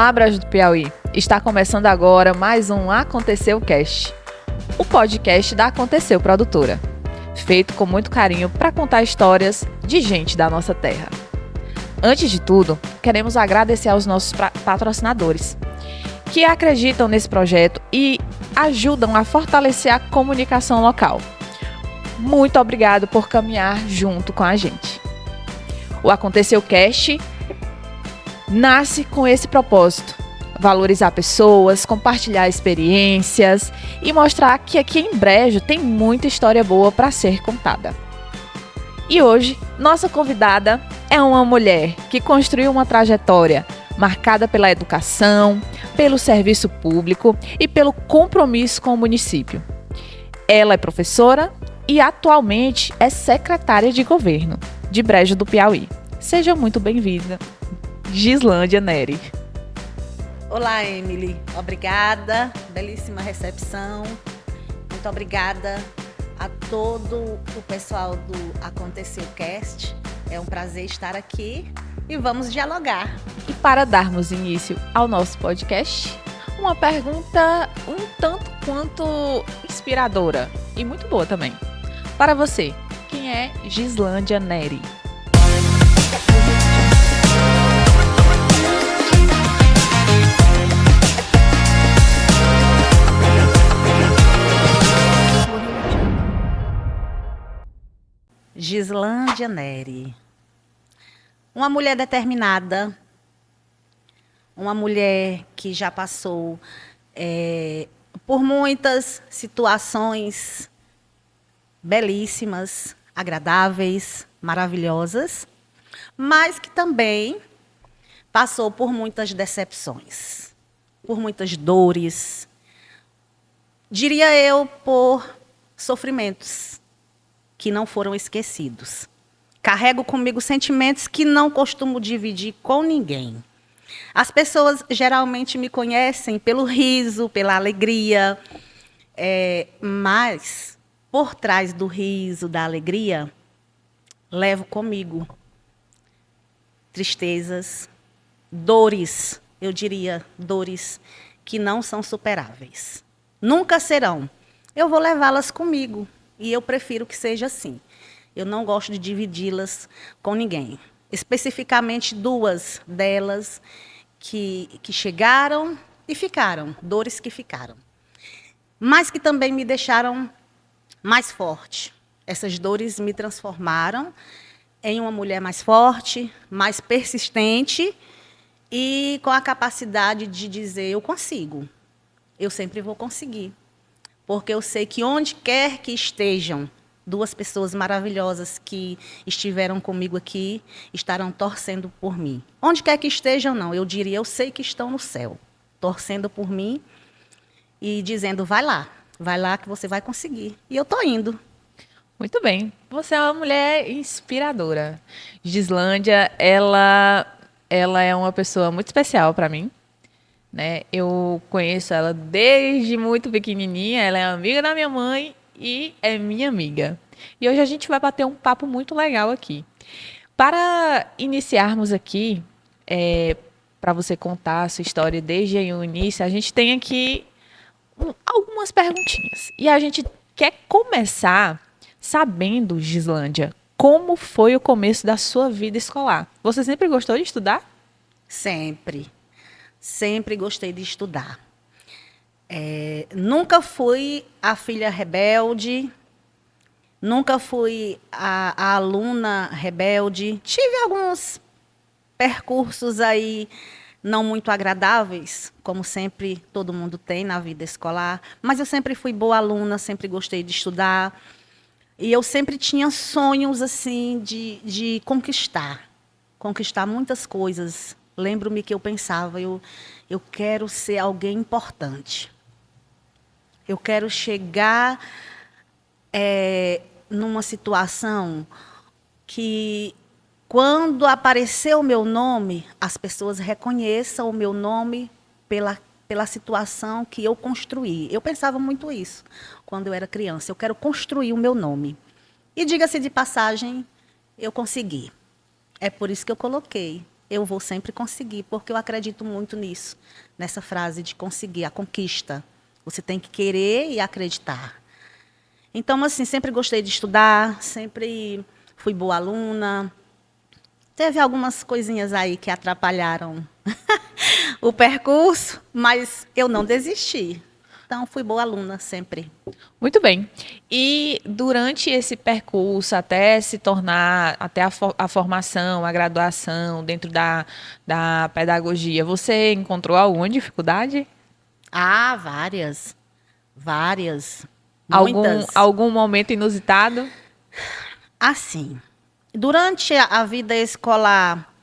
Olá, Brejo do Piauí! Está começando agora mais um Aconteceu Cast, o podcast da Aconteceu Produtora, feito com muito carinho para contar histórias de gente da nossa terra. Antes de tudo, queremos agradecer aos nossos patrocinadores, que acreditam nesse projeto e ajudam a fortalecer a comunicação local. Muito obrigado por caminhar junto com a gente. O Aconteceu Cast nasce com esse propósito: valorizar pessoas, compartilhar experiências e mostrar que aqui em Brejo tem muita história boa para ser contada. E hoje, nossa convidada é uma mulher que construiu uma trajetória marcada pela educação, pelo serviço público e pelo compromisso com o município. Ela é professora e atualmente é secretária de governo de Brejo do Piauí. Seja muito bem-vinda, Gislândia Neri. Olá, Emily. Obrigada. Belíssima recepção. Muito obrigada a todo o pessoal do Aconteceu Cast. É um prazer estar aqui e vamos dialogar. E para darmos início ao nosso podcast, uma pergunta um tanto quanto inspiradora e muito boa também. Para você, quem é Gislândia Neri? Gislândia Neri. Uma mulher determinada, uma mulher que já passou por muitas situações belíssimas, agradáveis, maravilhosas, mas que também passou por muitas decepções, por muitas dores, diria eu, por sofrimentos que não foram esquecidos. Carrego comigo sentimentos que não costumo dividir com ninguém. As pessoas geralmente me conhecem pelo riso, pela alegria, mas por trás do riso, da alegria, levo comigo tristezas, dores, eu diria, dores que não são superáveis. Nunca serão. Eu vou levá-las comigo e eu prefiro que seja assim. Eu não gosto de dividi-las com ninguém. Especificamente duas delas que chegaram e ficaram, dores que ficaram. Mas que também me deixaram mais forte. Essas dores me transformaram em uma mulher mais forte, mais persistente e com a capacidade de dizer: eu consigo, eu sempre vou conseguir. Porque eu sei que onde quer que estejam, duas pessoas maravilhosas que estiveram comigo aqui estarão torcendo por mim. Onde quer que estejam, não, eu diria, eu sei que estão no céu, torcendo por mim e dizendo: vai lá que você vai conseguir. E eu estou indo. Muito bem. Você é uma mulher inspiradora. Gislândia, ela é uma pessoa muito especial para mim, né? Eu conheço ela desde muito pequenininha. Ela é amiga da minha mãe e é minha amiga. E hoje a gente vai bater um papo muito legal aqui. Para iniciarmos aqui, para você contar a sua história desde o início, a gente tem aqui algumas perguntinhas. E a gente quer começar sabendo, Gislândia, como foi o começo da sua vida escolar. Você sempre gostou de estudar? Sempre. Sempre gostei de estudar. Nunca fui a filha rebelde, nunca fui a aluna rebelde. Tive alguns percursos aí não muito agradáveis, como sempre todo mundo tem na vida escolar, mas eu sempre fui boa aluna, sempre gostei de estudar. E eu sempre tinha sonhos assim de conquistar muitas coisas. Lembro-me que eu pensava: eu quero ser alguém importante. Eu quero chegar numa situação que, quando aparecer o meu nome, as pessoas reconheçam o meu nome pela situação que eu construí. Eu pensava muito isso quando eu era criança. Eu quero construir o meu nome. E, diga-se de passagem, eu consegui. É por isso que eu coloquei eu vou sempre conseguir, porque eu acredito muito nisso, nessa frase de conseguir, a conquista. Você tem que querer e acreditar. Então, assim, sempre gostei de estudar, sempre fui boa aluna. Teve algumas coisinhas aí que atrapalharam o percurso, mas eu não desisti. Então, fui boa aluna sempre. Muito bem. E durante esse percurso, até se tornar, até a formação, a graduação dentro da pedagogia, você encontrou alguma dificuldade? Ah, várias. Várias. Algum, Muitas. algum momento inusitado? Assim, durante a vida escolar,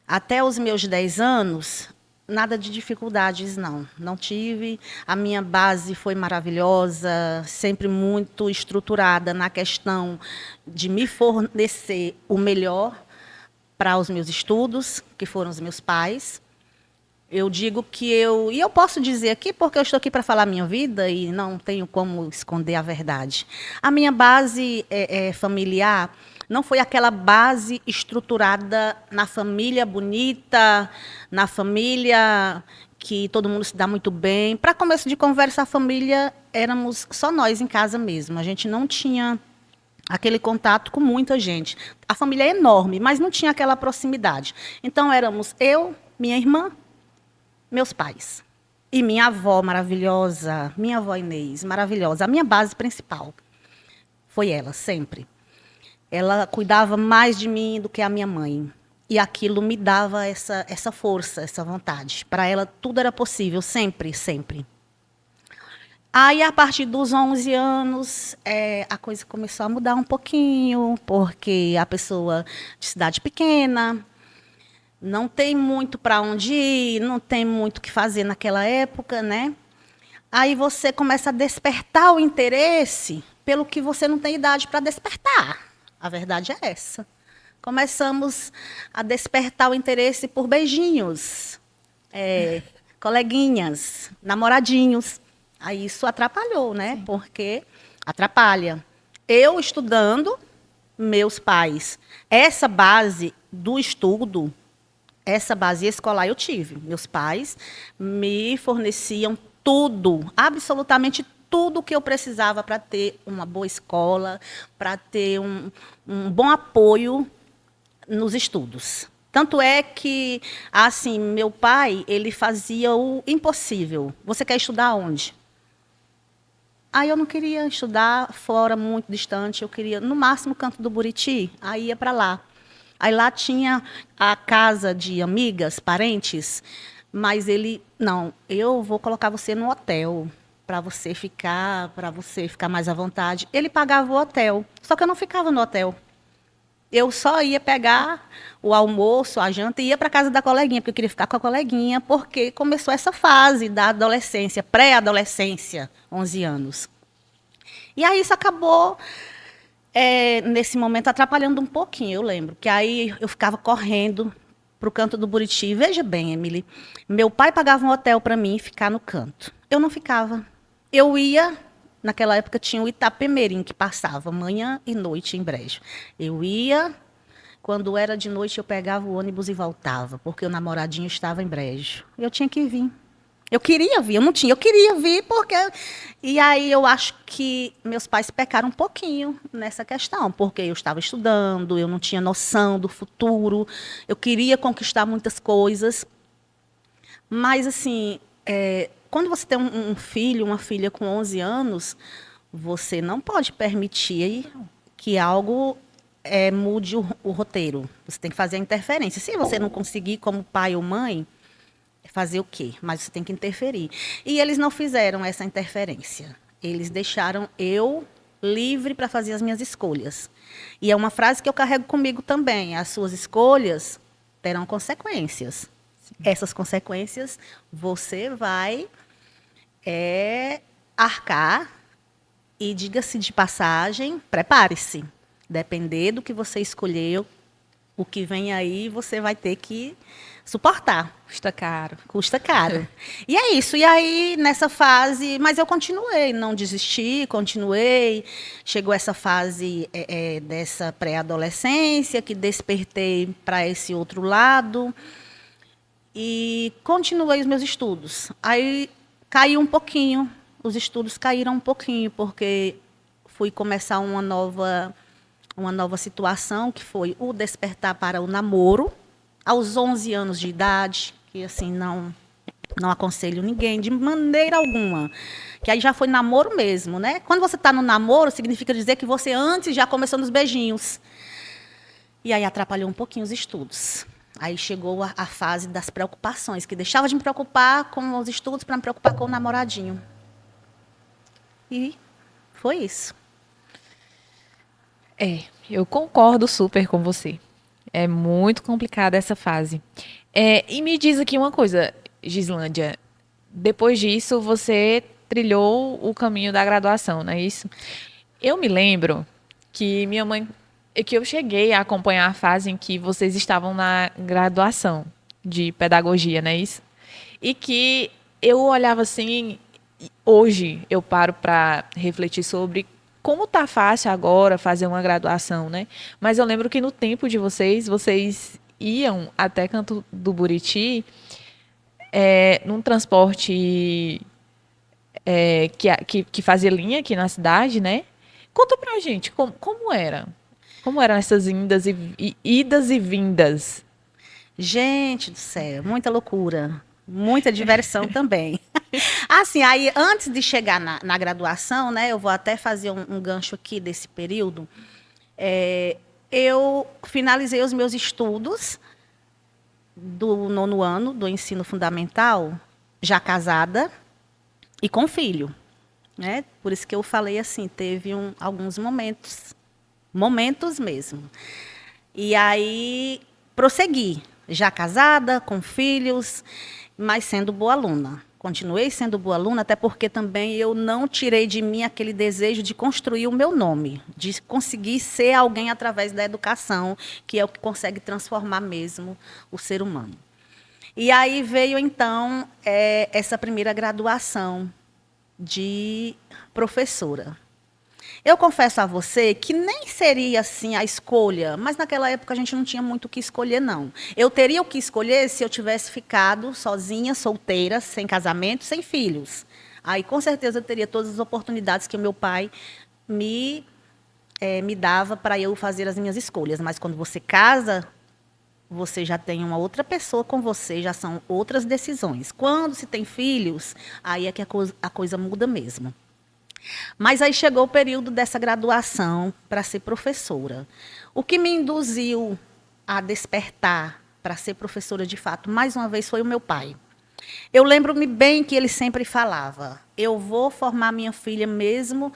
até os meus 10 anos, nada de dificuldades, não. Não tive. A minha base foi maravilhosa, sempre muito estruturada na questão de me fornecer o melhor para os meus estudos, que foram os meus pais. Eu digo que e eu posso dizer aqui porque eu estou aqui para falar a minha vida e não tenho como esconder a verdade. A minha base familiar não foi aquela base estruturada na família bonita, na família que todo mundo se dá muito bem. Para começo de conversa, a família éramos só nós em casa mesmo. A gente não tinha aquele contato com muita gente. A família é enorme, mas não tinha aquela proximidade. Então éramos eu, minha irmã, meus pais. E minha avó maravilhosa, minha avó Inês, maravilhosa. A minha base principal foi ela, sempre. Ela cuidava mais de mim do que a minha mãe. E aquilo me dava essa força, essa vontade. Para ela, tudo era possível, sempre, sempre. Aí, a partir dos 11 anos, a coisa começou a mudar um pouquinho, porque a pessoa de cidade pequena, não tem muito para onde ir, não tem muito o que fazer naquela época, né? Aí você começa a despertar o interesse pelo que você não tem idade para despertar. A verdade é essa. Começamos a despertar o interesse por beijinhos, coleguinhas, namoradinhos. Aí isso atrapalhou, né? Sim. Porque atrapalha. Eu estudando, meus pais. Essa base do estudo, essa base escolar eu tive. Meus pais me forneciam tudo, absolutamente tudo que eu precisava para ter uma boa escola, para ter um bom apoio nos estudos. Tanto é que, assim, meu pai, ele fazia o impossível. Você quer estudar onde? Aí eu não queria estudar fora, muito distante. Eu queria, no máximo, Canto do Buriti. Aí ia para lá. Aí lá tinha a casa de amigas, parentes, mas ele, não, eu vou colocar você no hotel para você ficar mais à vontade. Ele pagava o hotel, só que eu não ficava no hotel. Eu só ia pegar o almoço, a janta e ia para casa da coleguinha, porque eu queria ficar com a coleguinha, porque começou essa fase da adolescência, pré-adolescência, 11 anos. E aí isso acabou nesse momento, atrapalhando um pouquinho, eu lembro. Que aí eu ficava correndo para o Canto do Buriti. Veja bem, Emily, meu pai pagava um hotel para mim ficar no canto. Eu não ficava. Eu ia, naquela época tinha o Itapemirim, que passava manhã e noite em Brejo. Eu ia, quando era de noite eu pegava o ônibus e voltava, porque o namoradinho estava em Brejo. Eu tinha que vir. Eu queria vir, eu não tinha, eu queria vir porque... E aí eu acho que meus pais pecaram um pouquinho nessa questão, porque eu estava estudando, eu não tinha noção do futuro, eu queria conquistar muitas coisas. Mas, assim, quando você tem um filho, uma filha com 11 anos, você não pode permitir que algo mude o roteiro. Você tem que fazer a interferência. Se você não conseguir como pai ou mãe... fazer o quê? Mas você tem que interferir. E eles não fizeram essa interferência. Eles deixaram eu livre para fazer as minhas escolhas. E é uma frase que eu carrego comigo também. As suas escolhas terão consequências. Sim. Essas consequências você vai arcar e, diga-se de passagem, prepare-se. Depender do que você escolheu, O que vem aí você vai ter que suportar. Custa caro. Custa caro. E é isso. E aí, nessa fase... Mas eu continuei, não desisti, continuei. Chegou essa fase dessa pré-adolescência, que despertei para esse outro lado. E continuei os meus estudos. Aí, caiu um pouquinho. Os estudos caíram um pouquinho, porque fui começar uma nova situação, que foi o despertar para o namoro, aos 11 anos de idade, que assim, não aconselho ninguém, de maneira alguma. Que aí já foi namoro mesmo, né? Quando você está no namoro, significa dizer que você antes já começou nos beijinhos. E aí atrapalhou um pouquinho os estudos. Aí chegou a fase das preocupações, que deixava de me preocupar com os estudos para me preocupar com o namoradinho. E foi isso. Eu concordo super com você. É muito complicada essa fase. E me diz aqui uma coisa, Gislândia. Depois disso, você trilhou o caminho da graduação, não é isso? Eu me lembro que minha mãe, que eu cheguei a acompanhar a fase em que vocês estavam na graduação de pedagogia, não é isso? E que eu olhava assim, hoje eu paro para refletir sobre como tá fácil agora fazer uma graduação, né? Mas eu lembro que no tempo de vocês iam até Canto do Buriti num transporte que fazia linha aqui na cidade, né? Conta pra gente como era. Como eram essas idas e vindas? Gente do céu, muita loucura. Muita diversão também. Assim, aí antes de chegar na graduação, né, eu vou até fazer um gancho aqui desse período. Eu finalizei os meus estudos do 9º ano do ensino fundamental, já casada e com filho, né? Por isso que eu falei assim, teve alguns momentos mesmo. E aí prossegui, já casada, com filhos, mas sendo boa aluna. Continuei sendo boa aluna, até porque também eu não tirei de mim aquele desejo de construir o meu nome, de conseguir ser alguém através da educação, que é o que consegue transformar mesmo o ser humano. E aí veio, então, essa primeira graduação de professora. Eu confesso a você que nem seria assim a escolha, mas naquela época a gente não tinha muito o que escolher, não. Eu teria o que escolher se eu tivesse ficado sozinha, solteira, sem casamento, sem filhos. Aí, com certeza, eu teria todas as oportunidades que o meu pai me dava para eu fazer as minhas escolhas. Mas quando você casa, você já tem uma outra pessoa com você, já são outras decisões. Quando se tem filhos, aí é que a coisa muda mesmo. Mas aí chegou o período dessa graduação para ser professora. O que me induziu a despertar para ser professora de fato, mais uma vez, foi o meu pai. Eu lembro-me bem que ele sempre falava, eu vou formar minha filha mesmo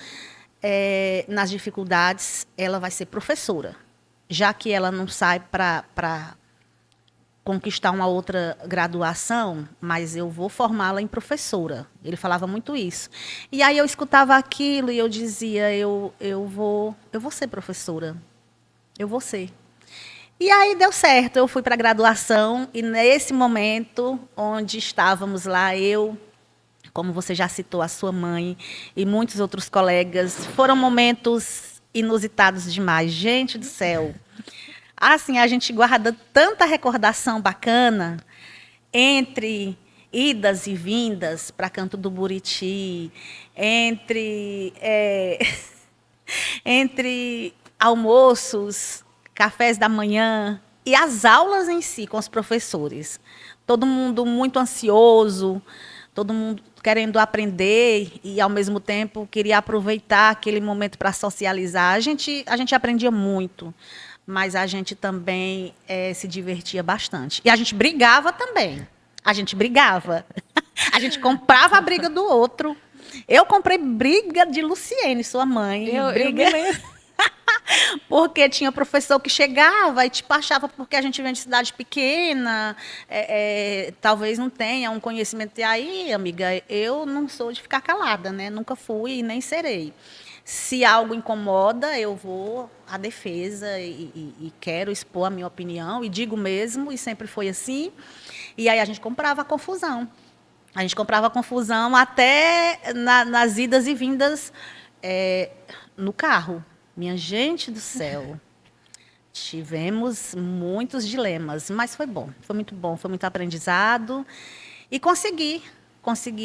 nas dificuldades, ela vai ser professora. Já que ela não sai para conquistar uma outra graduação, mas eu vou formá-la em professora. Ele falava muito isso. E aí eu escutava aquilo e eu dizia, eu vou ser professora. Eu vou ser. E aí deu certo, eu fui para a graduação e nesse momento onde estávamos lá, eu, como você já citou, a sua mãe e muitos outros colegas, foram momentos inusitados demais. Gente do céu! Assim, a gente guarda tanta recordação bacana entre idas e vindas para Canto do Buriti, entre almoços, cafés da manhã e as aulas em si com os professores. Todo mundo muito ansioso, todo mundo querendo aprender e, ao mesmo tempo, queria aproveitar aquele momento para socializar. A gente aprendia muito. Mas a gente também se divertia bastante. E a gente brigava também. A gente brigava. A gente comprava a briga do outro. Eu comprei briga de Luciene, sua mãe. Briga. Porque tinha professor que chegava e tipo, achava porque a gente vem de cidade pequena, talvez não tenha um conhecimento. E aí, amiga, eu não sou de ficar calada, né? Nunca fui e nem serei. Se algo incomoda, eu vou à defesa e quero expor a minha opinião, e digo mesmo, e sempre foi assim. E aí a gente comprava confusão. A gente comprava confusão até nas idas e vindas no carro. Minha gente do céu. Tivemos muitos dilemas, mas foi bom, foi muito bom, foi muito aprendizado. E consegui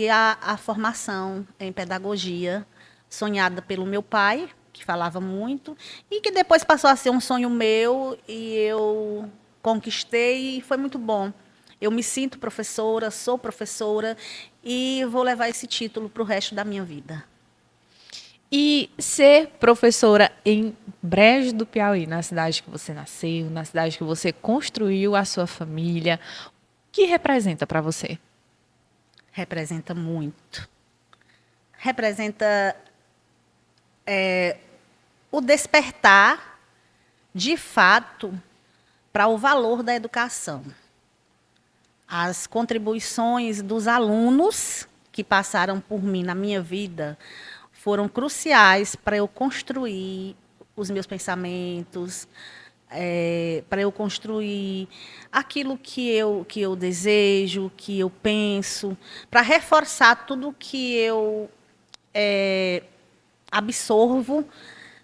a formação em pedagogia, sonhada pelo meu pai, que falava muito, e que depois passou a ser um sonho meu, e eu conquistei, e foi muito bom. Eu me sinto professora, sou professora, e vou levar esse título para o resto da minha vida. E ser professora em Brejo do Piauí, na cidade que você nasceu, na cidade que você construiu a sua família, o que representa para você? Representa muito. Representa o despertar, de fato, para o valor da educação. As contribuições dos alunos que passaram por mim na minha vida foram cruciais para eu construir os meus pensamentos, para eu construir aquilo que eu desejo, que eu penso, para reforçar tudo que eu absorvo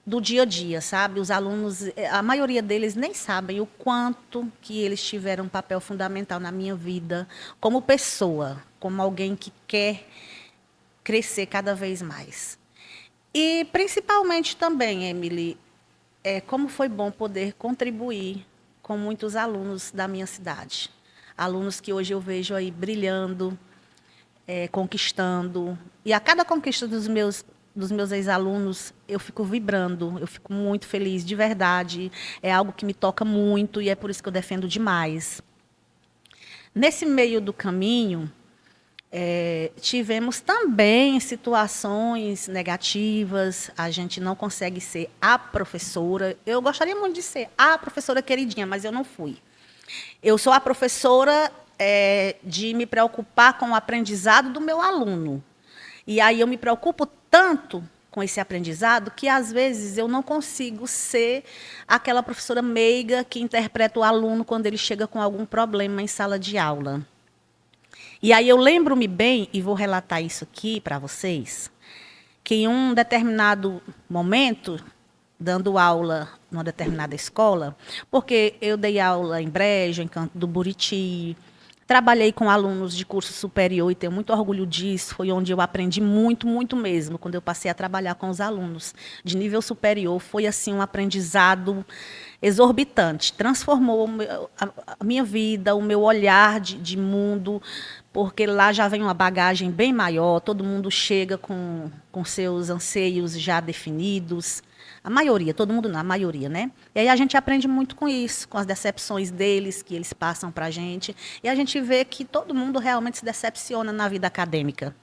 do dia a dia, sabe? Os alunos, a maioria deles nem sabem o quanto que eles tiveram um papel fundamental na minha vida, como pessoa, como alguém que quer crescer cada vez mais. E, principalmente também, Emily, como foi bom poder contribuir com muitos alunos da minha cidade. Alunos que hoje eu vejo aí brilhando, conquistando. E a cada conquista dos meus ex-alunos, eu fico vibrando, eu fico muito feliz, de verdade. É algo que me toca muito e é por isso que eu defendo demais. Nesse meio do caminho, tivemos também situações negativas, a gente não consegue ser a professora. Eu gostaria muito de ser a professora queridinha, mas eu não fui. Eu sou a professora de me preocupar com o aprendizado do meu aluno. E aí eu me preocupo tanto com esse aprendizado que, às vezes, eu não consigo ser aquela professora meiga que interpreta o aluno quando ele chega com algum problema em sala de aula. E aí eu lembro-me bem, e vou relatar isso aqui para vocês, que em um determinado momento, dando aula numa determinada escola, porque eu dei aula em Brejo, em Canto do Buriti, trabalhei com alunos de curso superior e tenho muito orgulho disso, foi onde eu aprendi muito, muito mesmo, quando eu passei a trabalhar com os alunos de nível superior, foi assim um aprendizado exorbitante, transformou a minha vida, o meu olhar de mundo, porque lá já vem uma bagagem bem maior, todo mundo chega com seus anseios já definidos. A maioria, todo mundo não, a maioria, né? E aí a gente aprende muito com isso, com as decepções deles, que eles passam para a gente. E a gente vê que todo mundo realmente se decepciona na vida acadêmica.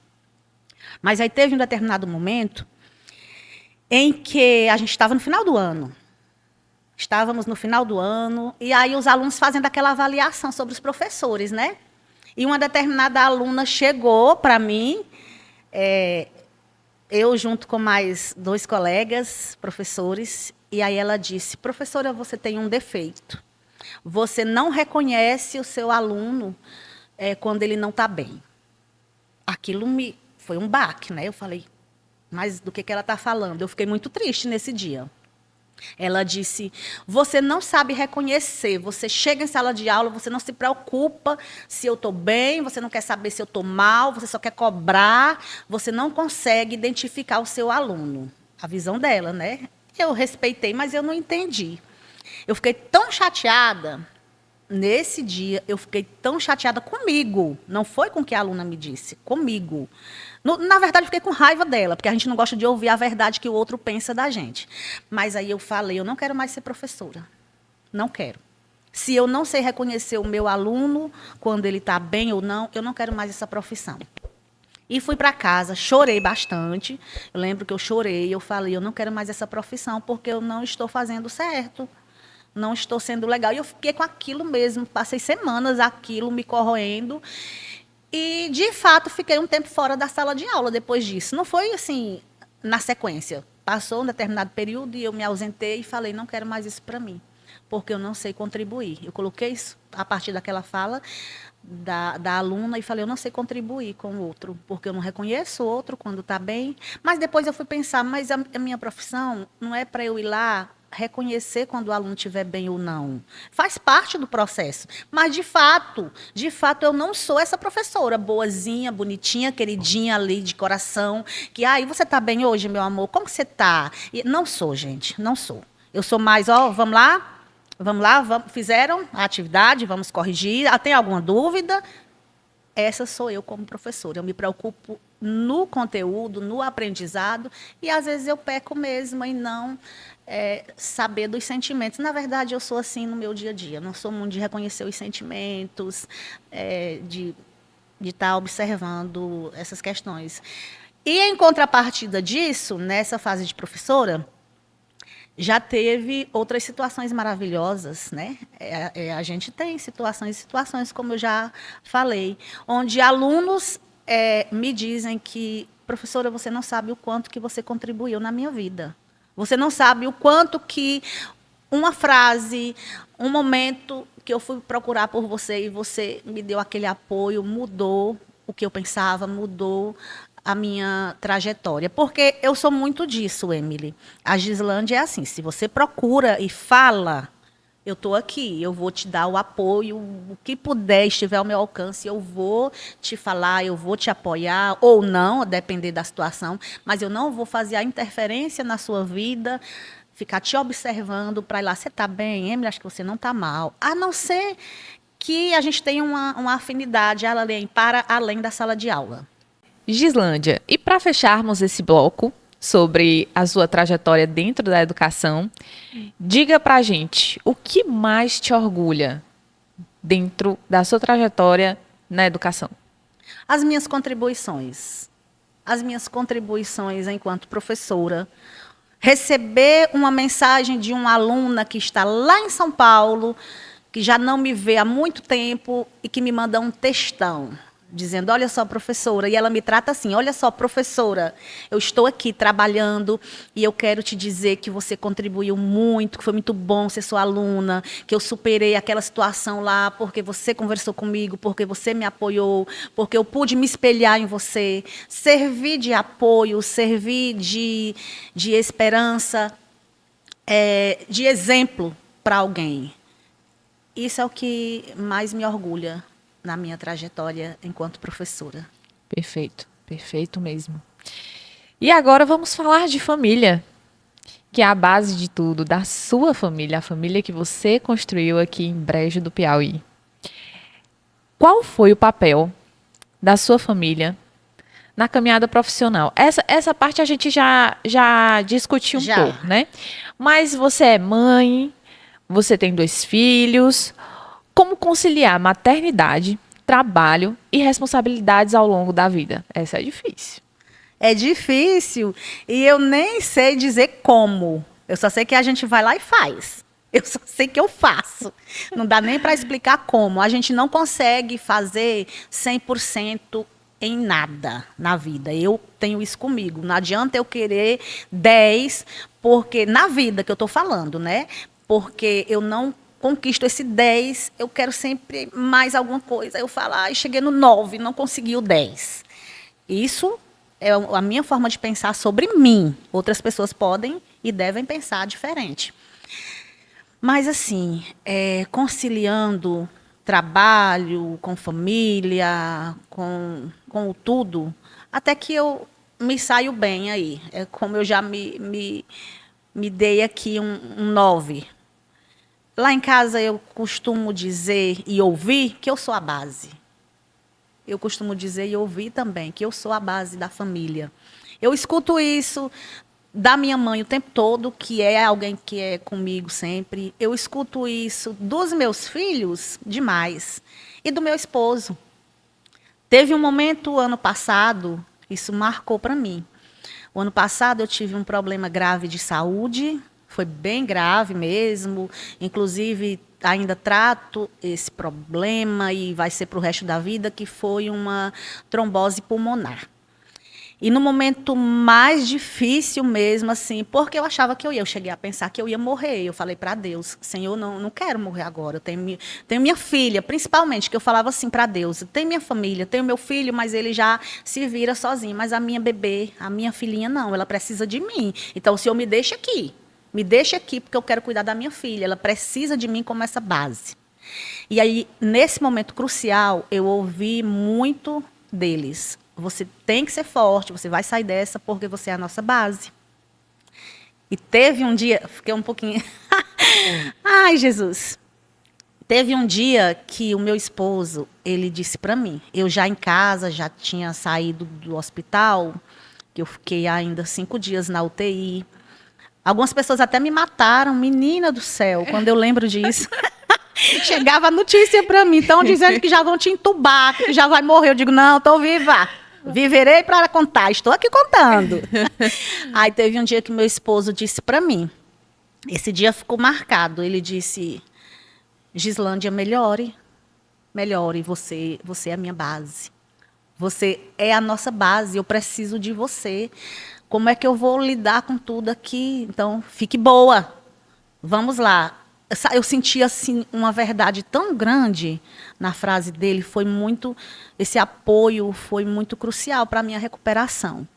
Mas aí teve um determinado momento em que a gente estava no final do ano. Estávamos no final do ano, e aí os alunos fazendo aquela avaliação sobre os professores, né? E uma determinada aluna chegou para mim, eu junto com mais 2 colegas, professores, e aí ela disse: professora, você tem um defeito. Você não reconhece o seu aluno quando ele não está bem. Aquilo foi um baque, né? Eu falei, mas do que ela está falando? Eu fiquei muito triste nesse dia. Ela disse: você não sabe reconhecer, você chega em sala de aula, você não se preocupa se eu estou bem, você não quer saber se eu estou mal, você só quer cobrar, você não consegue identificar o seu aluno. A visão dela, né? Eu respeitei, mas eu não entendi. Eu fiquei tão chateada, nesse dia, eu fiquei tão chateada comigo, não foi com o que a aluna me disse, comigo. Na verdade, eu fiquei com raiva dela, porque a gente não gosta de ouvir a verdade que o outro pensa da gente. Mas aí eu falei, eu não quero mais ser professora. Não quero. Se eu não sei reconhecer o meu aluno, quando ele está bem ou não, eu não quero mais essa profissão. E fui para casa, chorei bastante. Eu lembro que eu chorei, eu falei, eu não quero mais essa profissão, porque eu não estou fazendo certo. Não estou sendo legal. E eu fiquei com aquilo mesmo, passei semanas aquilo me corroendo. E, de fato, fiquei um tempo fora da sala de aula depois disso. Não foi, assim, na sequência. Passou um determinado período e eu me ausentei e falei, não quero mais isso para mim, porque eu não sei contribuir. Eu coloquei isso a partir daquela fala da aluna e falei, eu não sei contribuir com o outro, porque eu não reconheço o outro quando está bem. Mas depois eu fui pensar, mas a minha profissão não é para eu ir lá reconhecer quando o aluno estiver bem ou não. Faz parte do processo. Mas, de fato, eu não sou essa professora boazinha, bonitinha, queridinha ali de coração, que, aí você está bem hoje, meu amor? Como que você está? Não sou, gente, não sou. Eu sou mais, vamos lá? Vamos lá, fizeram a atividade, vamos corrigir. Tem alguma dúvida? Essa sou eu como professora. Eu me preocupo no conteúdo, no aprendizado, e às vezes eu peco mesmo em não saber dos sentimentos. Na verdade, eu sou assim no meu dia a dia. Não sou muito de reconhecer os sentimentos, de estar observando essas questões. E, em contrapartida disso, nessa fase de professora, já teve outras situações maravilhosas, né? A gente tem situações, como eu já falei, onde alunos me dizem que, professora, você não sabe o quanto que você contribuiu na minha vida. Você não sabe o quanto que uma frase, um momento que eu fui procurar por você e você me deu aquele apoio, mudou o que eu pensava, mudou a minha trajetória. Porque eu sou muito disso, Emily. A Gislândia é assim, se você procura e fala, eu estou aqui, eu vou te dar o apoio, o que puder, estiver ao meu alcance, eu vou te falar, eu vou te apoiar, ou não, a depender da situação, mas eu não vou fazer a interferência na sua vida, ficar te observando para ir lá, você está bem, Emily, acho que você não está mal. A não ser que a gente tenha uma afinidade para além da sala de aula. Gislândia, e para fecharmos esse bloco sobre a sua trajetória dentro da educação, diga para a gente o que mais te orgulha dentro da sua trajetória na educação. As minhas contribuições enquanto professora, receber uma mensagem de uma aluna que está lá em São Paulo, que já não me vê há muito tempo e que me manda um textão, dizendo, olha só, professora, e ela me trata assim, olha só, professora, eu estou aqui trabalhando e eu quero te dizer que você contribuiu muito, que foi muito bom ser sua aluna, que eu superei aquela situação lá porque você conversou comigo, porque você me apoiou, porque eu pude me espelhar em você, servir de apoio, servir de esperança, de exemplo para alguém. Isso é o que mais me orgulha na minha trajetória enquanto professora. Perfeito, perfeito mesmo. E agora vamos falar de família, que é a base de tudo, da sua família, a família que você construiu aqui em Brejo do Piauí. Qual foi o papel da sua família na caminhada profissional? Essa parte a gente já discutiu um pouco, né? Mas você é mãe, você tem 2 filhos. Como conciliar maternidade, trabalho e responsabilidades ao longo da vida? Essa é difícil. É difícil e eu nem sei dizer como. Eu só sei que a gente vai lá e faz. Eu só sei que eu faço. Não dá nem para explicar como. A gente não consegue fazer 100% em nada na vida. Eu tenho isso comigo. Não adianta eu querer 10, porque na vida que eu estou falando, né? Porque eu não conquisto esse 10, eu quero sempre mais alguma coisa. Eu falo, cheguei no 9, não consegui o 10. Isso é a minha forma de pensar sobre mim. Outras pessoas podem e devem pensar diferente. Mas, assim, conciliando trabalho com família, com tudo, até que eu me saio bem aí. É como eu já me dei aqui um 9. Lá em casa eu costumo dizer e ouvir que eu sou a base. Eu costumo dizer e ouvir também que eu sou a base da família. Eu escuto isso da minha mãe o tempo todo, que é alguém que é comigo sempre. Eu escuto isso dos meus filhos demais e do meu esposo. Teve um momento ano passado, isso marcou para mim. O ano passado eu tive um problema grave de saúde. Foi bem grave mesmo, inclusive ainda trato esse problema e vai ser para o resto da vida, que foi uma trombose pulmonar. E no momento mais difícil mesmo, assim, porque eu achava que eu cheguei a pensar que eu ia morrer. Eu falei para Deus, Senhor, não quero morrer agora. Eu tenho minha filha, principalmente, que eu falava assim para Deus, eu tenho minha família, tenho meu filho, mas ele já se vira sozinho. Mas a minha bebê, a minha filhinha, não, ela precisa de mim. Então, o Senhor me deixa aqui, porque eu quero cuidar da minha filha. Ela precisa de mim como essa base. E aí, nesse momento crucial, eu ouvi muito deles. Você tem que ser forte, você vai sair dessa porque você é a nossa base. E teve um dia, fiquei um pouquinho... Ai, Jesus. Teve um dia que o meu esposo, ele disse para mim, eu já em casa, já tinha saído do hospital, que eu fiquei ainda 5 dias na UTI. Algumas pessoas até me mataram, menina do céu, quando eu lembro disso. Chegava a notícia para mim, estão dizendo que já vão te entubar, que já vai morrer. Eu digo, não, estou viva. Viverei para contar, estou aqui contando. Aí teve um dia que meu esposo disse para mim, esse dia ficou marcado, ele disse, Gislândia, melhore, você é a minha base. Você é a nossa base, eu preciso de você. Como é que eu vou lidar com tudo aqui? Então, fique boa, vamos lá. Eu senti assim uma verdade tão grande na frase dele, esse apoio foi muito crucial para a minha recuperação.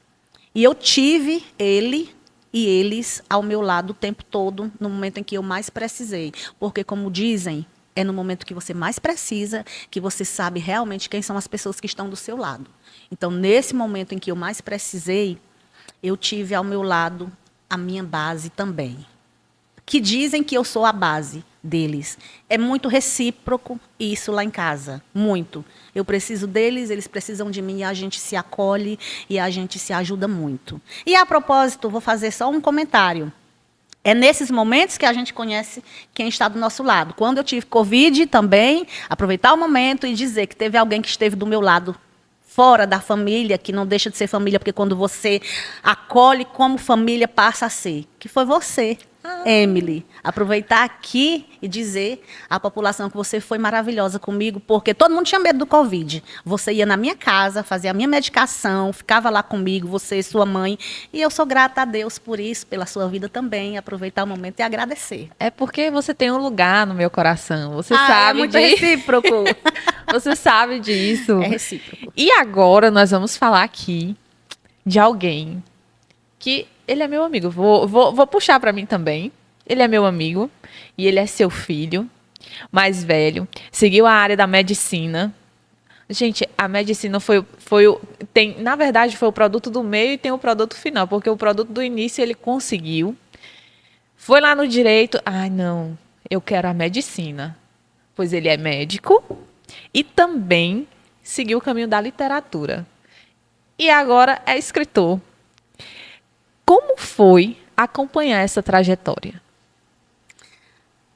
E eu tive ele e eles ao meu lado o tempo todo, no momento em que eu mais precisei. Porque, como dizem, é no momento que você mais precisa que você sabe realmente quem são as pessoas que estão do seu lado. Então, nesse momento em que eu mais precisei, eu tive ao meu lado a minha base também. Que dizem que eu sou a base deles. É muito recíproco isso lá em casa, muito. Eu preciso deles, eles precisam de mim, e a gente se acolhe e a gente se ajuda muito. E a propósito, vou fazer só um comentário. É nesses momentos que a gente conhece quem está do nosso lado. Quando eu tive Covid também, aproveitar o momento e dizer que teve alguém que esteve do meu lado, fora da família, que não deixa de ser família, porque quando você acolhe como família passa a ser, que foi você. Emily, aproveitar aqui e dizer à população que você foi maravilhosa comigo, porque todo mundo tinha medo do Covid. Você ia na minha casa, fazia a minha medicação, ficava lá comigo, você e sua mãe, e eu sou grata a Deus por isso, pela sua vida também, aproveitar o momento e agradecer. É porque você tem um lugar no meu coração, você sabe é muito recíproco. Você sabe disso. É recíproco. E agora nós vamos falar aqui de alguém que ele é meu amigo. Vou puxar para mim também. Ele é meu amigo e ele é seu filho mais velho. Seguiu a área da medicina. Gente, a medicina na verdade, foi o produto do meio e tem o produto final, porque o produto do início ele conseguiu. Foi lá no direito. Ai, não, eu quero a medicina. Pois ele é médico e também seguiu o caminho da literatura. E agora é escritor. Como foi acompanhar essa trajetória?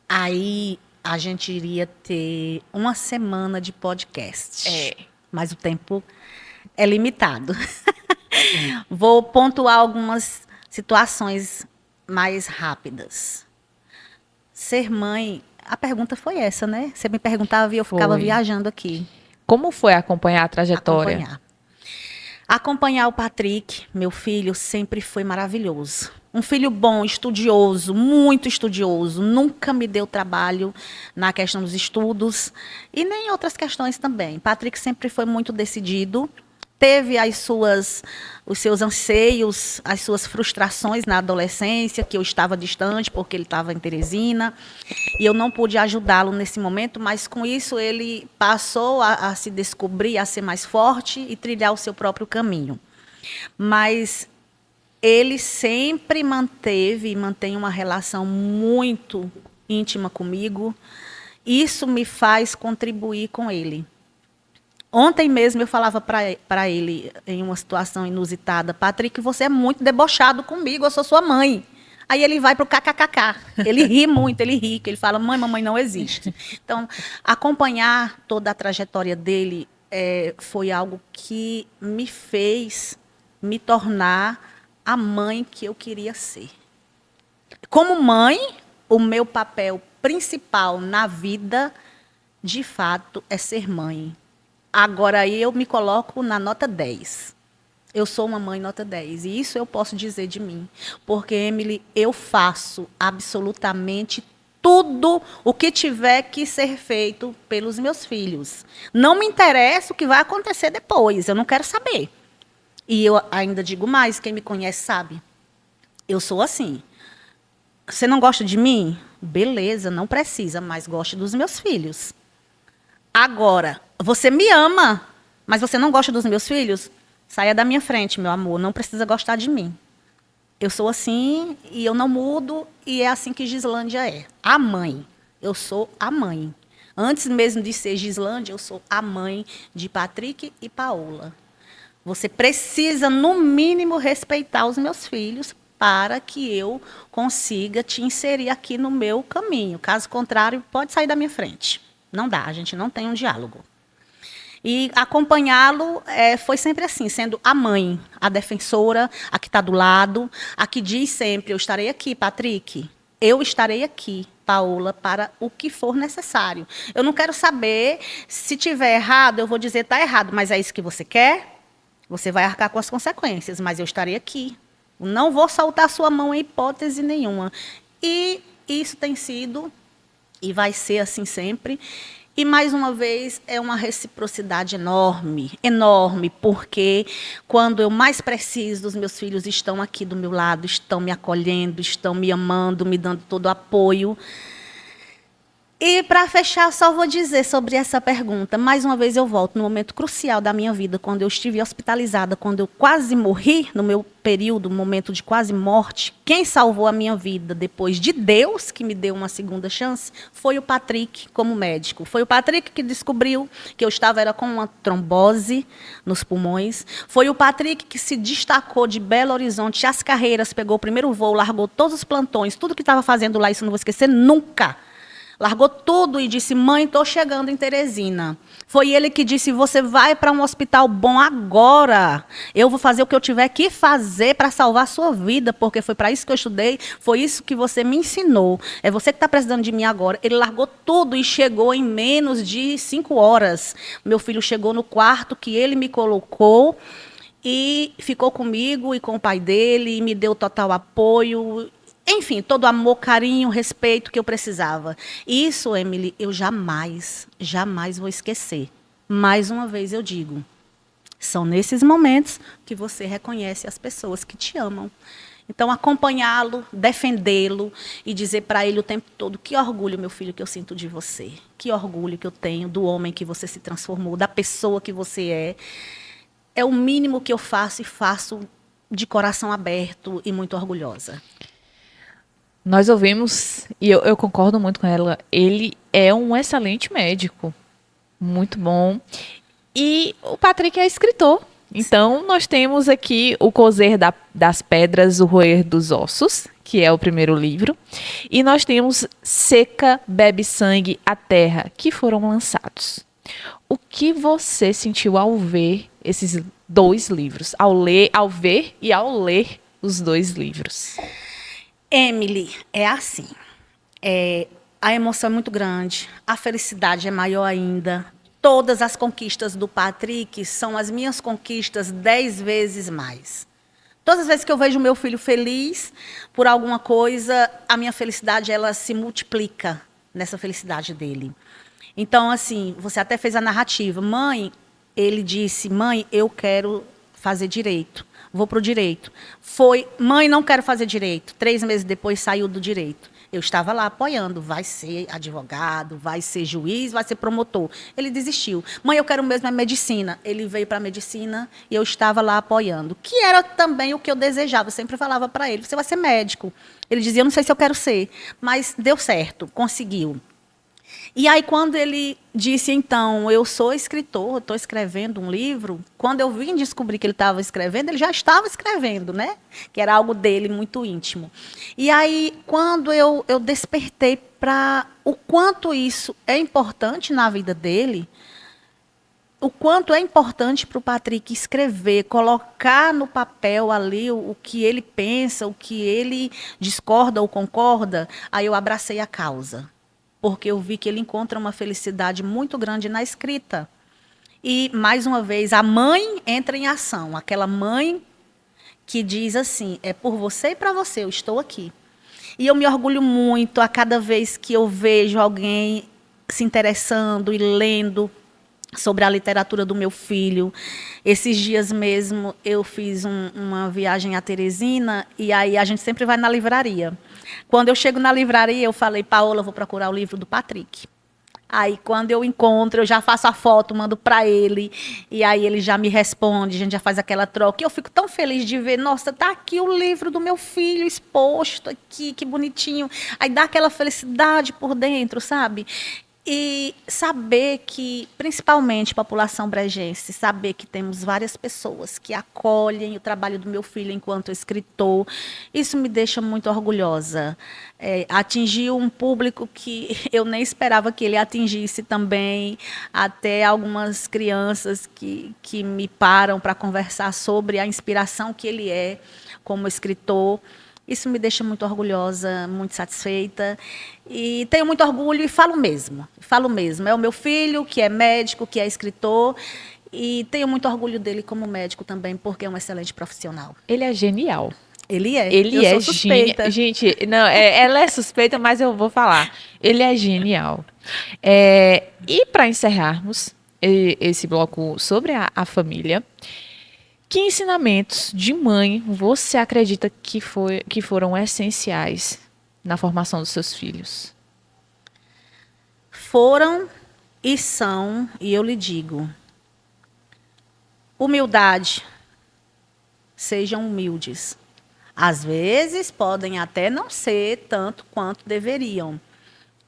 Aí a gente iria ter uma semana de podcast. Mas o tempo é limitado. Vou pontuar algumas situações mais rápidas. Ser mãe, a pergunta foi essa, né? Você me perguntava e eu ficava viajando aqui. Como foi acompanhar a trajetória? Acompanhar o Patrick, meu filho, sempre foi maravilhoso. Um filho bom, estudioso, muito estudioso. Nunca me deu trabalho na questão dos estudos e nem em outras questões também. Patrick sempre foi muito decidido. Teve os seus anseios, as suas frustrações na adolescência, que eu estava distante porque ele estava em Teresina. E eu não pude ajudá-lo nesse momento, mas com isso ele passou a se descobrir, a ser mais forte e trilhar o seu próprio caminho. Mas ele sempre manteve e mantém uma relação muito íntima comigo. Isso me faz contribuir com ele. Ontem mesmo eu falava para ele, em uma situação inusitada, Patrick, você é muito debochado comigo, eu sou sua mãe. Aí ele vai para o kkkk, ele ri muito, ele fala, mamãe não existe. Então, acompanhar toda a trajetória dele foi algo que me fez me tornar a mãe que eu queria ser. Como mãe, o meu papel principal na vida, de fato, é ser mãe. Agora eu me coloco na nota 10. Eu sou uma mãe nota 10 e isso eu posso dizer de mim. Porque, Emily, eu faço absolutamente tudo o que tiver que ser feito pelos meus filhos. Não me interessa o que vai acontecer depois, eu não quero saber. E eu ainda digo mais, quem me conhece sabe. Eu sou assim. Você não gosta de mim? Beleza, não precisa, mas goste dos meus filhos. Agora, você me ama, mas você não gosta dos meus filhos? Saia da minha frente, meu amor, não precisa gostar de mim. Eu sou assim e eu não mudo e é assim que Gislândia é. A mãe. Eu sou a mãe. Antes mesmo de ser Gislândia, eu sou a mãe de Patrick e Paola. Você precisa, no mínimo, respeitar os meus filhos para que eu consiga te inserir aqui no meu caminho. Caso contrário, pode sair da minha frente. Não dá, a gente não tem um diálogo. E acompanhá-lo foi sempre assim, sendo a mãe, a defensora, a que está do lado, a que diz sempre, eu estarei aqui, Patrick, eu estarei aqui, Paola, para o que for necessário. Eu não quero saber, se tiver errado, eu vou dizer está errado, mas é isso que você quer? Você vai arcar com as consequências, mas eu estarei aqui. Não vou soltar a sua mão em hipótese nenhuma. E isso tem sido, e vai ser assim sempre. E, mais uma vez, é uma reciprocidade enorme, enorme, porque quando eu mais preciso, os meus filhos estão aqui do meu lado, estão me acolhendo, estão me amando, me dando todo o apoio. E, para fechar, só vou dizer sobre essa pergunta. Mais uma vez eu volto no momento crucial da minha vida, quando eu estive hospitalizada, quando eu quase morri, no meu período, momento de quase morte. Quem salvou a minha vida depois de Deus, que me deu uma segunda chance, foi o Patrick, como médico. Foi o Patrick que descobriu que eu estava com uma trombose nos pulmões. Foi o Patrick que se destacou de Belo Horizonte, às carreiras, pegou o primeiro voo, largou todos os plantões, tudo que estava fazendo lá, isso eu não vou esquecer nunca. Largou tudo e disse, mãe, estou chegando em Teresina. Foi ele que disse, você vai para um hospital bom agora. Eu vou fazer o que eu tiver que fazer para salvar a sua vida, porque foi para isso que eu estudei, foi isso que você me ensinou. É você que está precisando de mim agora. Ele largou tudo e chegou em menos de 5 horas. Meu filho chegou no quarto que ele me colocou e ficou comigo e com o pai dele e me deu total apoio. Enfim, todo o amor, carinho, respeito que eu precisava. Isso, Emily, eu jamais, jamais vou esquecer. Mais uma vez eu digo, são nesses momentos que você reconhece as pessoas que te amam. Então, acompanhá-lo, defendê-lo e dizer para ele o tempo todo, que orgulho, meu filho, que eu sinto de você. Que orgulho que eu tenho do homem que você se transformou, da pessoa que você é. É o mínimo que eu faço e faço de coração aberto e muito orgulhosa. Nós ouvimos, e eu concordo muito com ela, ele é um excelente médico, muito bom. E o Patrick é escritor. Então, nós temos aqui o Cozer das Pedras, o Roer dos Ossos, que é o primeiro livro. E nós temos Seca, Bebe Sangue, a Terra, que foram lançados. O que você sentiu ao ver esses 2 livros? Ao ver e ao ler os 2 livros? Emily, é assim, a emoção é muito grande, a felicidade é maior ainda. Todas as conquistas do Patrick são as minhas conquistas 10 vezes mais. Todas as vezes que eu vejo meu filho feliz por alguma coisa, a minha felicidade ela se multiplica nessa felicidade dele. Então, assim, você até fez a narrativa. Mãe, ele disse, mãe, eu quero fazer direito. Vou para o direito. Mãe, não quero fazer direito. 3 meses depois saiu do direito. Eu estava lá apoiando. Vai ser advogado, vai ser juiz, vai ser promotor. Ele desistiu. Mãe, eu quero mesmo a medicina. Ele veio para a medicina e eu estava lá apoiando. Que era também o que eu desejava. Eu sempre falava para ele, você vai ser médico. Ele dizia, eu não sei se eu quero ser. Mas deu certo, conseguiu. E aí, quando ele disse, então, eu sou escritor, estou escrevendo um livro, quando eu vim descobrir que ele estava escrevendo, ele já estava escrevendo, né? Que era algo dele muito íntimo. E aí, quando eu despertei para o quanto isso é importante na vida dele, o quanto é importante para o Patrick escrever, colocar no papel ali o que ele pensa, o que ele discorda ou concorda, aí eu abracei a causa. Porque eu vi que ele encontra uma felicidade muito grande na escrita. E, mais uma vez, a mãe entra em ação. Aquela mãe que diz assim, é por você e para você, eu estou aqui. E eu me orgulho muito a cada vez que eu vejo alguém se interessando e lendo sobre a literatura do meu filho. Esses dias mesmo eu fiz uma viagem a Teresina e aí a gente sempre vai na livraria. Quando eu chego na livraria, eu falei, Paola, eu vou procurar o livro do Patrick. Aí, quando eu encontro, eu já faço a foto, mando para ele, e aí ele já me responde, a gente já faz aquela troca. E eu fico tão feliz de ver, nossa, tá aqui o livro do meu filho exposto aqui, que bonitinho. Aí dá aquela felicidade por dentro, sabe? E saber que, principalmente população brejense, saber que temos várias pessoas que acolhem o trabalho do meu filho enquanto escritor, isso me deixa muito orgulhosa. Atingiu um público que eu nem esperava que ele atingisse também, até algumas crianças que me param para conversar sobre a inspiração que ele é como escritor. Isso me deixa muito orgulhosa, muito satisfeita. E tenho muito orgulho e falo mesmo. Falo mesmo. É o meu filho, que é médico, que é escritor. E tenho muito orgulho dele como médico também, porque é um excelente profissional. Ele é genial. Ele é. Ele eu sou suspeita. Gente, não, ela é suspeita, mas eu vou falar. Ele é genial. E para encerrarmos esse bloco sobre a família, que ensinamentos de mãe você acredita que foram essenciais na formação dos seus filhos? Foram e são, e eu lhe digo, humildade. Sejam humildes. Às vezes podem até não ser tanto quanto deveriam,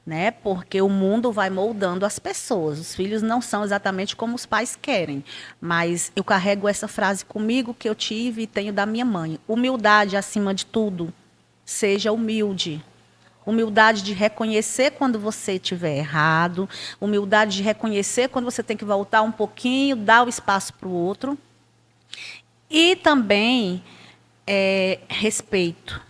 né? Porque o mundo vai moldando as pessoas. Os filhos não são exatamente como os pais querem. Mas eu carrego essa frase comigo que eu tive e tenho da minha mãe. Humildade acima de tudo. Seja humilde. Humildade de reconhecer quando você estiver errado. Humildade de reconhecer quando você tem que voltar um pouquinho, dar o espaço para o outro. E também respeito.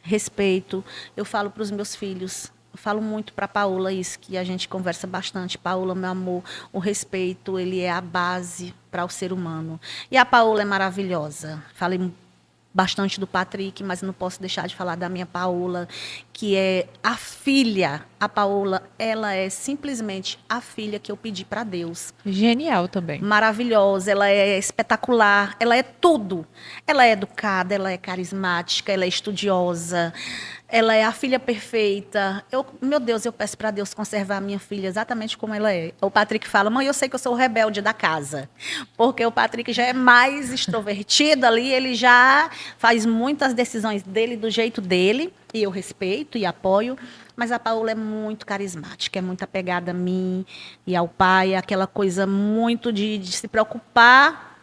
Respeito. Eu falo para os meus filhos. Eu falo muito para a Paola isso, que a gente conversa bastante. Paola, meu amor, o respeito, ele é a base para o ser humano. E a Paola é maravilhosa. Falei bastante do Patrick, mas não posso deixar de falar da minha Paola, que é a filha. A Paola, ela é simplesmente a filha que eu pedi para Deus. Genial também. Maravilhosa, ela é espetacular, ela é tudo. Ela é educada, ela é carismática, ela é estudiosa, ela é a filha perfeita. Meu Deus, eu peço para Deus conservar a minha filha exatamente como ela é. O Patrick fala, mãe, eu sei que eu sou o rebelde da casa. Porque o Patrick já é mais extrovertido ali, ele já faz muitas decisões dele do jeito dele, e eu respeito e apoio. Mas a Paola é muito carismática, é muito apegada a mim e ao pai, aquela coisa muito de se preocupar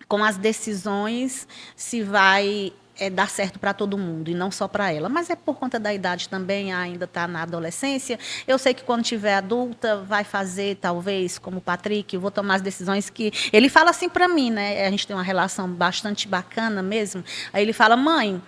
com as decisões, se vai dar certo para todo mundo e não só para ela. Mas é por conta da idade também, ainda está na adolescência. Eu sei que quando tiver adulta vai fazer, talvez, como o Patrick, eu vou tomar as decisões que... Ele fala assim para mim, né? A gente tem uma relação bastante bacana mesmo. Aí ele fala, mãe,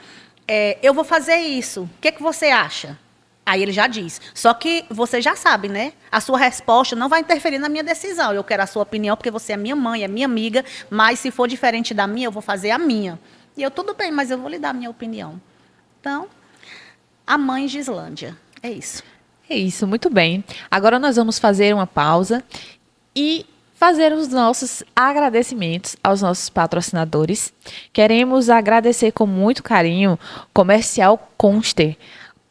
eu vou fazer isso, o que você acha? Aí ele já diz, só que você já sabe, né? A sua resposta não vai interferir na minha decisão. Eu quero a sua opinião porque você é minha mãe, é minha amiga, mas se for diferente da minha, eu vou fazer a minha. E eu, tudo bem, mas eu vou lhe dar a minha opinião. Então, a mãe Gislândia, é isso. É isso, muito bem. Agora nós vamos fazer uma pausa e fazer os nossos agradecimentos aos nossos patrocinadores. Queremos agradecer com muito carinho Comercial Conster,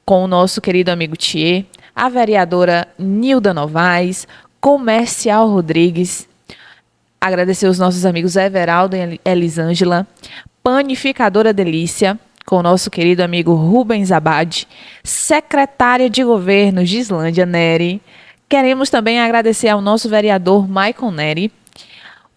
com o nosso querido amigo Thier, a vereadora Nilda Novaes, Comercial Rodrigues, agradecer os nossos amigos Everaldo e Elisângela, Panificadora Delícia, com o nosso querido amigo Rubens Abad, secretária de governo Gislândia Neri. Queremos também agradecer ao nosso vereador Maicon Neri,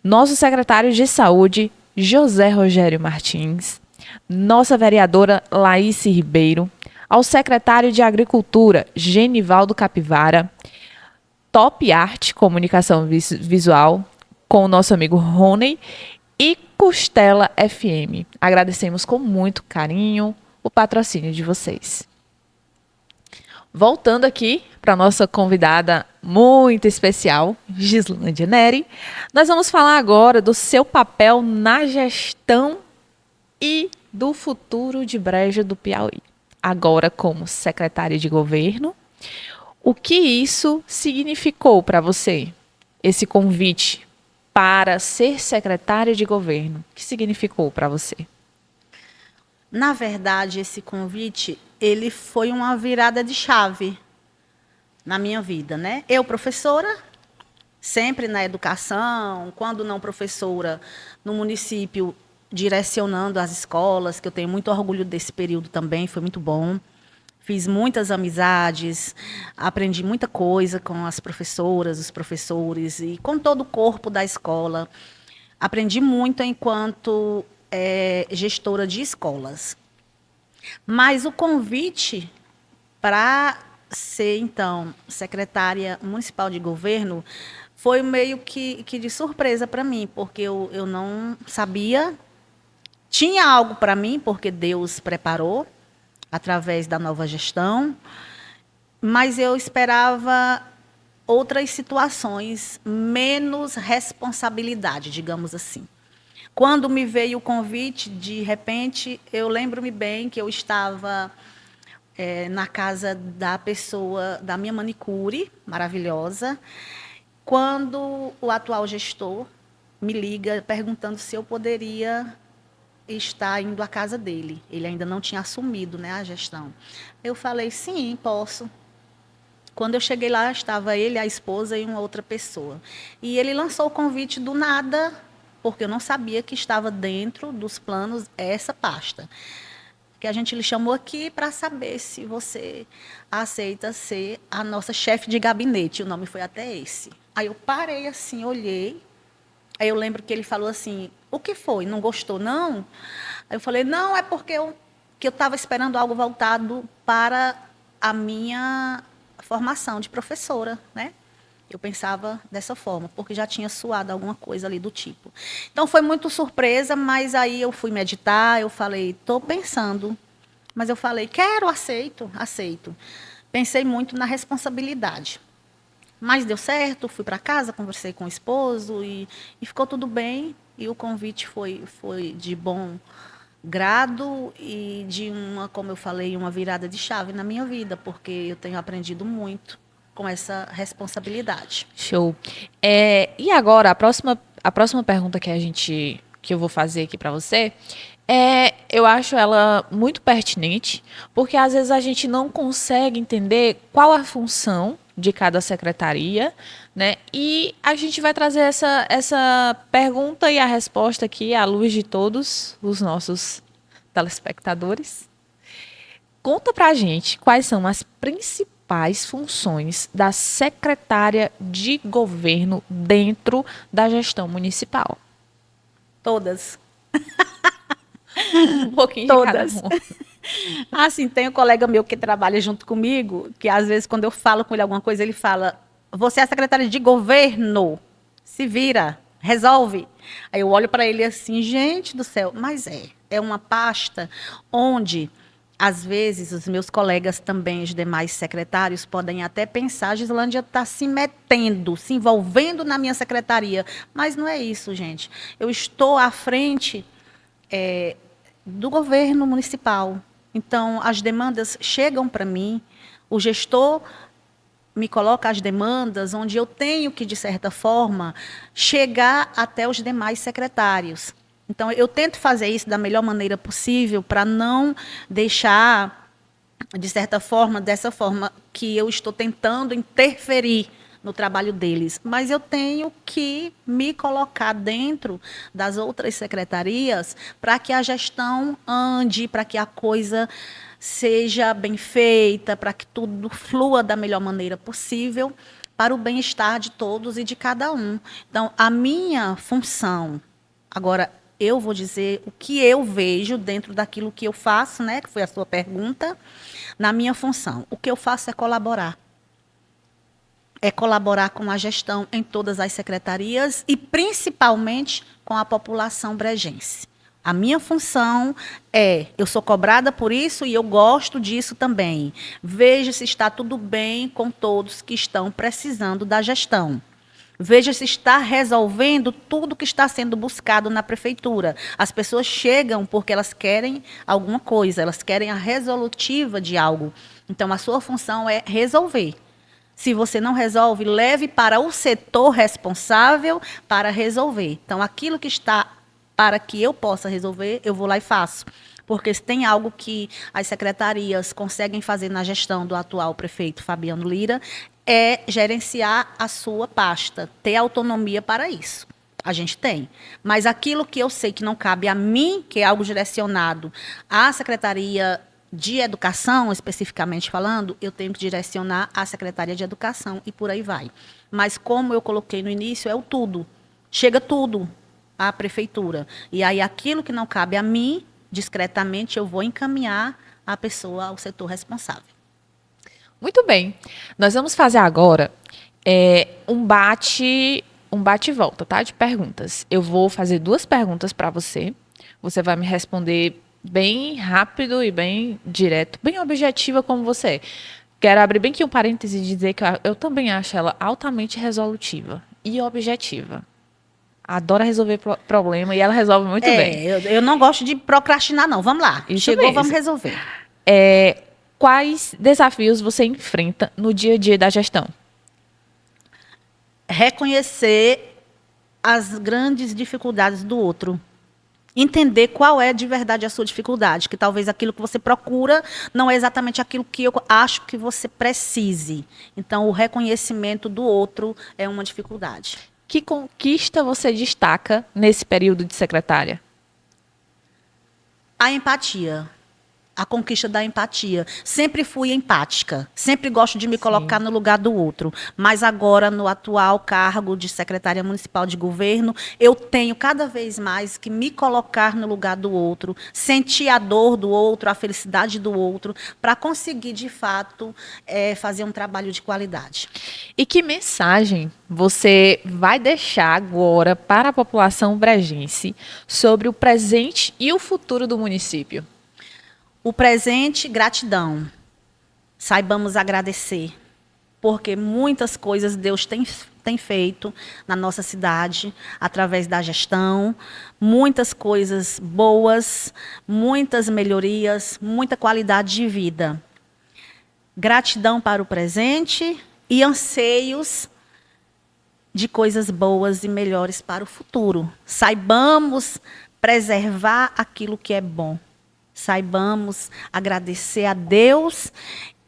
nosso secretário de saúde José Rogério Martins, nossa vereadora Laís Ribeiro, ao secretário de Agricultura, Genivaldo Capivara, Top Art, Comunicação Visual, com o nosso amigo Rony, e Costela FM. Agradecemos com muito carinho o patrocínio de vocês. Voltando aqui para nossa convidada muito especial, Gislândia Neri, nós vamos falar agora do seu papel na gestão e do futuro de Brejo do Piauí. Agora como secretária de governo, o que isso significou para você? Esse convite para ser secretária de governo, o que significou para você? Na verdade, esse convite, ele foi uma virada de chave na minha vida, né? Eu, professora, sempre na educação, quando não professora, no município, direcionando as escolas, que eu tenho muito orgulho desse período também, foi muito bom. Fiz muitas amizades, aprendi muita coisa com as professoras, os professores e com todo o corpo da escola. Aprendi muito enquanto gestora de escolas. Mas o convite para ser, então, secretária municipal de governo foi meio que de surpresa para mim, porque eu não sabia. Tinha algo para mim, porque Deus preparou, através da nova gestão, mas eu esperava outras situações, menos responsabilidade, digamos assim. Quando me veio o convite, de repente, eu lembro-me bem que eu estava na casa da pessoa, da minha manicure, maravilhosa, quando o atual gestor me liga perguntando se eu poderia estar indo à casa dele. Ele ainda não tinha assumido, né, a gestão. Eu falei, sim, posso. Quando eu cheguei lá, estava ele, a esposa e uma outra pessoa. E ele lançou o convite do nada, porque eu não sabia que estava dentro dos planos essa pasta. Que a gente lhe chamou aqui para saber se você aceita ser a nossa chefe de gabinete. O nome foi até esse. Aí eu parei assim, olhei. Aí eu lembro que ele falou assim, o que foi? Não gostou, não? Aí eu falei, não, é porque eu estava esperando algo voltado para a minha formação de professora, né? Eu pensava dessa forma, porque já tinha suado alguma coisa ali do tipo. Então, foi muito surpresa, mas aí eu fui meditar, eu falei, estou pensando. Mas eu falei, quero, aceito, aceito. Pensei muito na responsabilidade. Mas deu certo, fui para casa, conversei com o esposo e ficou tudo bem. E o convite foi de bom grado e de uma, como eu falei, uma virada de chave na minha vida, porque eu tenho aprendido muito com essa responsabilidade. Show. E agora, a próxima pergunta que eu vou fazer aqui para você, eu acho ela muito pertinente, porque às vezes a gente não consegue entender qual a função de cada secretaria, né? E a gente vai trazer essa pergunta e a resposta aqui à luz de todos os nossos telespectadores. Conta pra gente quais são as principais funções da secretária de governo dentro da gestão municipal. Todas. Um pouquinho Todas. de cada uma. Assim, tem um colega meu que trabalha junto comigo, que às vezes quando eu falo com ele alguma coisa, ele fala, você é a secretária de governo, se vira, resolve. Aí eu olho para ele assim, gente do céu, mas é uma pasta onde, às vezes, os meus colegas também, os demais secretários, podem até pensar, a Gislândia está se metendo, se envolvendo na minha secretaria, mas não é isso, gente. Eu estou à frente do governo municipal. Então, as demandas chegam para mim, o gestor me coloca as demandas onde eu tenho que, de certa forma, chegar até os demais secretários. Então, eu tento fazer isso da melhor maneira possível para não deixar, de certa forma, dessa forma que eu estou tentando interferir no trabalho deles. Mas eu tenho que me colocar dentro das outras secretarias para que a gestão ande, para que a coisa seja bem feita, para que tudo flua da melhor maneira possível para o bem-estar de todos e de cada um. Então, a minha função, agora, eu vou dizer o que eu vejo dentro daquilo que eu faço, né, que foi a sua pergunta, na minha função. O que eu faço é colaborar. É colaborar com a gestão em todas as secretarias e, principalmente, com a população brejense. A minha função eu sou cobrada por isso e eu gosto disso também. Veja se está tudo bem com todos que estão precisando da gestão. Veja se está resolvendo tudo que está sendo buscado na prefeitura. As pessoas chegam porque elas querem alguma coisa, elas querem a resolutiva de algo. Então, a sua função é resolver. Se você não resolve, leve para o setor responsável para resolver. Então, aquilo que está para que eu possa resolver, eu vou lá e faço. Porque se tem algo que as secretarias conseguem fazer na gestão do atual prefeito Fabiano Lira, é gerenciar a sua pasta, ter autonomia para isso. A gente tem. Mas aquilo que eu sei que não cabe a mim, que é algo direcionado à Secretaria de Educação, especificamente falando, eu tenho que direcionar à Secretaria de Educação e por aí vai. Mas como eu coloquei no início, é o tudo. Chega tudo à prefeitura. E aí aquilo que não cabe a mim, discretamente, eu vou encaminhar a pessoa ao setor responsável. Muito bem. Nós vamos fazer agora um bate e volta, tá? De perguntas. Eu vou fazer 2 perguntas para você. Você vai me responder bem rápido e bem direto, bem objetiva como você é. Quero abrir bem aqui um parêntese e dizer que eu também acho ela altamente resolutiva e objetiva. Adora resolver problema e ela resolve muito bem. Eu não gosto de procrastinar, não. Vamos lá. Isso Chegou, mesmo. vamos resolver. Quais desafios você enfrenta no dia a dia da gestão? Reconhecer as grandes dificuldades do outro. Entender qual é de verdade a sua dificuldade, que talvez aquilo que você procura não é exatamente aquilo que eu acho que você precise. Então, o reconhecimento do outro é uma dificuldade. Que conquista você destaca nesse período de secretária? A empatia. A conquista da empatia. Sempre fui empática. Sempre gosto de me colocar no lugar do outro. Mas agora, no atual cargo de secretária municipal de governo, eu tenho cada vez mais que me colocar no lugar do outro, sentir a dor do outro, a felicidade do outro, para conseguir, de fato, fazer um trabalho de qualidade. E que mensagem você vai deixar agora para a população brejense sobre o presente e o futuro do município? O presente, gratidão. Saibamos agradecer, porque muitas coisas Deus tem feito na nossa cidade, através da gestão, muitas coisas boas, muitas melhorias, muita qualidade de vida. Gratidão para o presente e anseios de coisas boas e melhores para o futuro. Saibamos preservar aquilo que é bom. Saibamos agradecer a Deus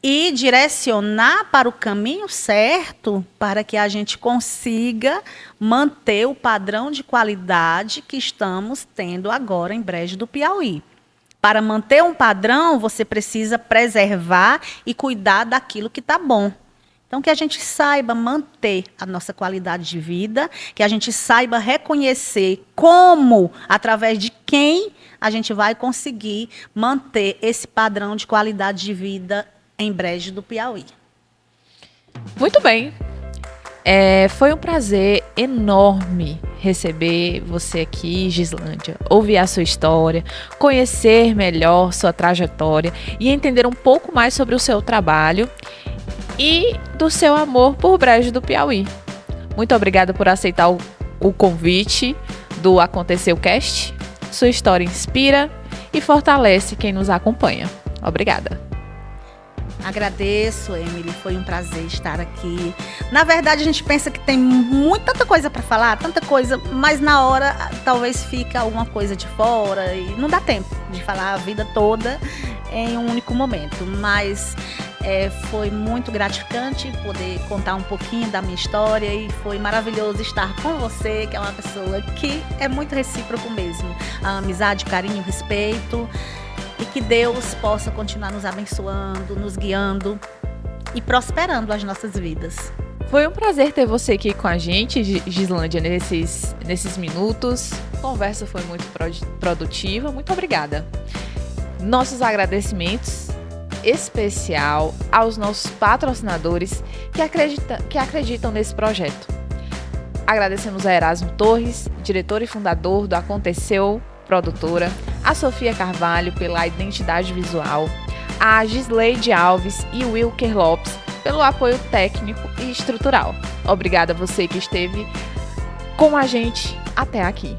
e direcionar para o caminho certo para que a gente consiga manter o padrão de qualidade que estamos tendo agora em Brejo do Piauí. Para manter um padrão, você precisa preservar e cuidar daquilo que está bom. Então, que a gente saiba manter a nossa qualidade de vida, que a gente saiba reconhecer como, através de quem, a gente vai conseguir manter esse padrão de qualidade de vida em Brejo do Piauí. Muito bem. Foi um prazer enorme receber você aqui, Gislândia, ouvir a sua história, conhecer melhor sua trajetória e entender um pouco mais sobre o seu trabalho e do seu amor por Brejo do Piauí. Muito obrigada por aceitar o convite do Aconteceu Cast. Sua história inspira e fortalece quem nos acompanha. Obrigada. Agradeço, Emily, foi um prazer estar aqui. Na verdade, a gente pensa que tem tanta coisa para falar, tanta coisa, mas na hora talvez fique alguma coisa de fora e não dá tempo de falar a vida toda em um único momento. Mas foi muito gratificante poder contar um pouquinho da minha história e foi maravilhoso estar com você, que é uma pessoa que é muito recíproco mesmo. A amizade, carinho, respeito. E que Deus possa continuar nos abençoando, nos guiando e prosperando as nossas vidas. Foi um prazer ter você aqui com a gente, Gislândia, nesses minutos. A conversa foi muito produtiva. Muito obrigada. Nossos agradecimentos especial aos nossos patrocinadores que acreditam nesse projeto. Agradecemos a Erasmo Torres, diretor e fundador do Aconteceu produtora, a Sofia Carvalho pela identidade visual, a Gisleide Alves e o Wilker Lopes pelo apoio técnico e estrutural. Obrigada a você que esteve com a gente até aqui.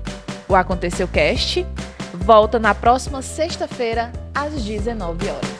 O Aconteceu Cast volta na próxima sexta-feira às 19 horas.